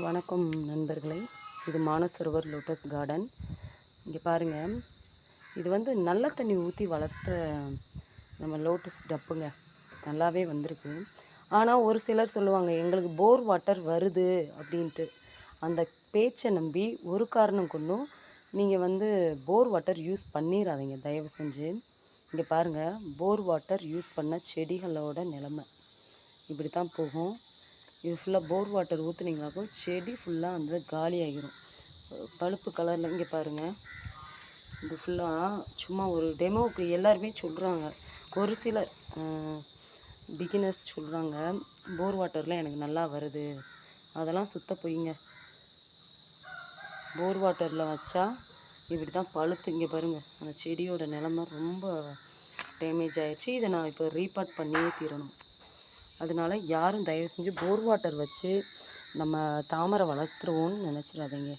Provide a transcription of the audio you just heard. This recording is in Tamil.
வணக்கம் நண்பர்களே. இது மானசரோவர் லோட்டஸ் கார்டன். இங்கே பாருங்கள், இது நல்ல தண்ணி ஊற்றி வளர்த்த நம்ம லோட்டஸ் டப்புங்க. நல்லாவே வந்திருக்கு. ஆனால் ஒரு சிலர் சொல்லுவாங்க, எங்களுக்கு போர் வாட்டர் வருது அப்படின்ட்டு. அந்த பேச்சை நம்பி ஒரு காரணம் கொண்டும் நீங்கள் போர் வாட்டர் யூஸ் பண்ணிடாதீங்க தயவு செஞ்சு. இங்கே பாருங்கள், போர் வாட்டர் யூஸ் பண்ண செடிகளோட நிலமை இப்படி தான் போகும். இது ஃபுல்லாக போர் வாட்டர் ஊற்றுனீங்கனாக்கும் செடி ஃபுல்லாக காலி ஆகிரும். பழுப்பு கலரில் இங்கே பாருங்கள், இது ஃபுல்லாக சும்மா ஒரு டெமோவுக்கு எல்லாருமே சொல்கிறாங்க. ஒரு சிலர் பிகினர்ஸ் சொல்கிறாங்க, போர் வாட்டரில் எனக்கு நல்லா வருது. அதெல்லாம் சுத்த பொய்ங்க. போர் வாட்டரில் வச்சா இப்படி தான் பழுத்து. இங்கே பாருங்கள், அந்த செடியோட நிலமை ரொம்ப டேமேஜ் ஆகிடுச்சு. இதை நான் இப்போ ரீபார்ட் பண்ணியே தீரணும். அதனால் யாரும் தயவு செஞ்சு போர் வாட்டர் வச்சு நம்ம தாமரை வளர்த்துருவோன்னு நினச்சிடாதீங்க.